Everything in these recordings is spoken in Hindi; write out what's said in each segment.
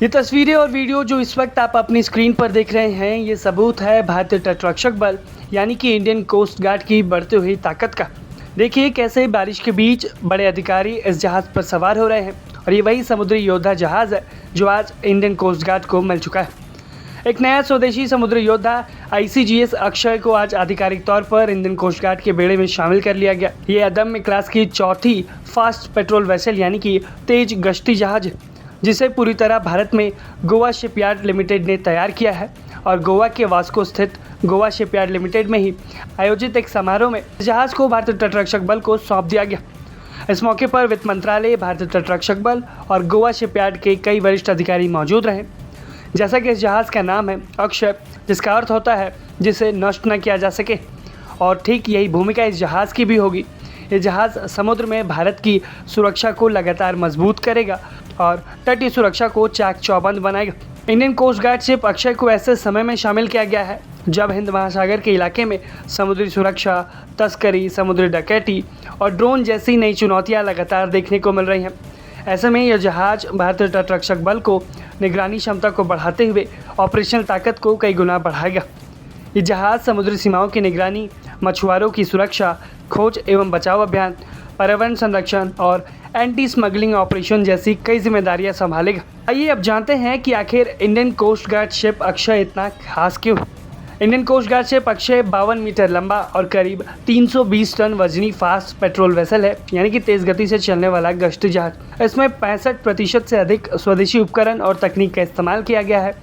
ये तस्वीरें और वीडियो जो इस वक्त आप अपनी स्क्रीन पर देख रहे हैं, ये सबूत है भारतीय तटरक्षक बल यानी कि इंडियन कोस्ट गार्ड की बढ़ती हुई ताकत का। देखिए कैसे बारिश के बीच बड़े अधिकारी इस जहाज़ पर सवार हो रहे हैं और ये वही समुद्री योद्धा जहाज़ है जो आज इंडियन कोस्ट गार्ड को मिल चुका है। एक नया स्वदेशी समुद्री योद्धा ICGS अक्षय को आज आधिकारिक तौर पर इंडियन कोस्ट गार्ड के बेड़े में शामिल कर लिया गया। ये अदम्य क्लास की चौथी फास्ट पेट्रोल वेसल यानी कि तेज गश्ती जहाज है, जिसे पूरी तरह भारत में गोवा शिपयार्ड लिमिटेड ने तैयार किया है और गोवा के वास्को स्थित गोवा शिपयार्ड लिमिटेड में ही आयोजित एक समारोह में जहाज़ को भारतीय तटरक्षक बल को सौंप दिया गया। इस मौके पर वित्त मंत्रालय, भारतीय तटरक्षक बल और गोवा शिपयार्ड के कई वरिष्ठ अधिकारी मौजूद रहे। जैसा कि इस जहाज़ का नाम है अक्षय, जिसका अर्थ होता है जिसे नष्ट न किया जा सके, और ठीक यही भूमिका इस जहाज़ की भी होगी। ये जहाज़ समुद्र में भारत की सुरक्षा को लगातार मजबूत करेगा और तटीय सुरक्षा को चाक चौबंद बनाएगा। Indian coast guard ship Akshay को ऐसे समय में शामिल किया गया है जब हिंद महासागर के इलाके में समुद्री सुरक्षा, तस्करी, समुद्री डकैती और ड्रोन जैसी नई चुनौतियां लगातार देखने को मिल रही हैं। ऐसे में यह जहाज़ भारतीय तटरक्षक बल को निगरानी क्षमता को बढ़ाते हुए ऑपरेशनल ताकत को कई गुना बढ़ाएगा। ये जहाज़ समुद्री सीमाओं की निगरानी, मछुआरों की सुरक्षा, खोज एवं बचाव अभियान, पर्यावरण संरक्षण और एंटी स्मगलिंग ऑपरेशन जैसी कई जिम्मेदारियां संभालेगा। आइए अब जानते हैं कि आखिर Indian coast guard ship Akshay इतना खास क्यों है। Indian coast guard ship Akshay 52 metre लंबा और करीब 320 टन वजनी फास्ट पेट्रोल वेसल है, यानी कि तेज गति से चलने वाला गश्ती जहाज। इसमें 65% से अधिक स्वदेशी उपकरण और तकनीक का इस्तेमाल किया गया है,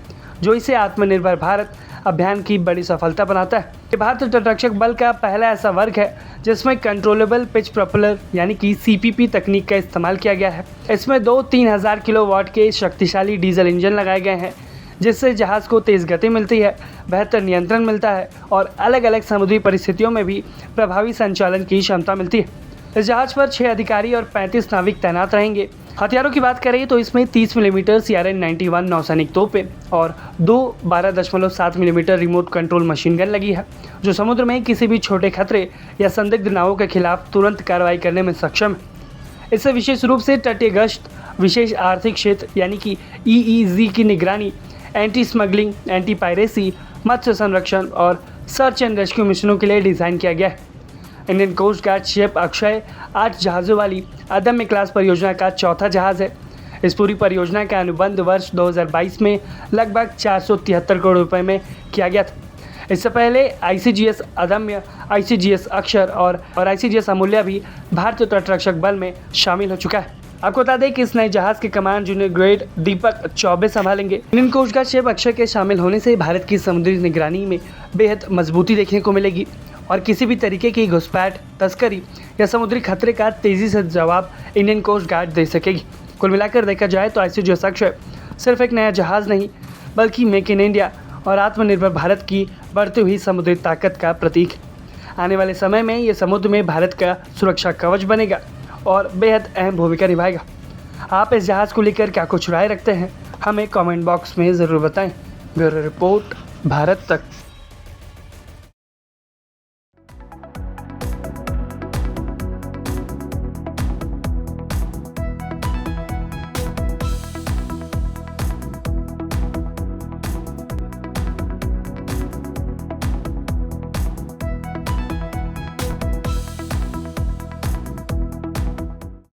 जो इसे आत्मनिर्भर भारत अभियान की बड़ी सफलता बनाता है। ये भारतीय तटरक्षक बल का पहला ऐसा वर्ग है जिसमें कंट्रोलेबल पिच प्रोपेलर यानी कि CPP तकनीक का इस्तेमाल किया गया है। इसमें 2-3000 किलोवाट के शक्तिशाली डीजल इंजन लगाए गए हैं, जिससे जहाज़ को तेज़ गति मिलती है, बेहतर नियंत्रण मिलता है और अलग अलग समुद्री परिस्थितियों में भी प्रभावी संचालन की क्षमता मिलती है। इस जहाज़ पर 6 अधिकारी और 35 नाविक तैनात रहेंगे। हथियारों की बात करें तो इसमें 30 मिलीमीटर CRN-91 नौसैनिक तोपें और 2 12.7 millimetre remote control machine gun लगी है, जो समुद्र में किसी भी छोटे खतरे या संदिग्ध नावों के खिलाफ तुरंत कार्रवाई करने में सक्षम है। इससे विशेष रूप से तटीय गश्त, विशेष आर्थिक क्षेत्र यानी कि EEZ की निगरानी, एंटी स्मगलिंग, एंटी पायरेसी, मत्स्य संरक्षण और सर्च एंड रेस्क्यू मिशनों के लिए डिज़ाइन किया गया है। Indian coast guard ship Akshay 8 जहाज़ों वाली अदम्य क्लास परियोजना का चौथा जहाज़ है। इस पूरी परियोजना का अनुबंध वर्ष 2022 में लगभग 473 करोड़ रुपए में किया गया था। इससे पहले ICGS अदम्य, ICGS अक्षर और ICGS अमूल्य भी भारतीय तटरक्षक बल में शामिल हो चुका है। आपको बता दें कि इस नए जहाज़ के कमान जूनियर ग्रेड दीपक चौबे संभालेंगे। Indian coast guard ship Akshay के शामिल होने से भारत की समुद्री निगरानी में बेहद मजबूती देखने को मिलेगी और किसी भी तरीके की घुसपैठ, तस्करी या समुद्री खतरे का तेज़ी से जवाब इंडियन कोस्ट गार्ड दे सकेगी। कुल मिलाकर देखा जाए तो ICGS अक्षय सिर्फ एक नया जहाज़ नहीं, बल्कि मेक इन इंडिया और आत्मनिर्भर भारत की बढ़ती हुई समुद्री ताकत का प्रतीक है। आने वाले समय में ये समुद्र में भारत का सुरक्षा कवच बनेगा और बेहद अहम भूमिका निभाएगा। आप इस जहाज़ को लेकर क्या कुछ राय रखते हैं, हमें कमेंट बॉक्स में ज़रूर बताएं। ब्यूरो रिपोर्ट, भारत तक।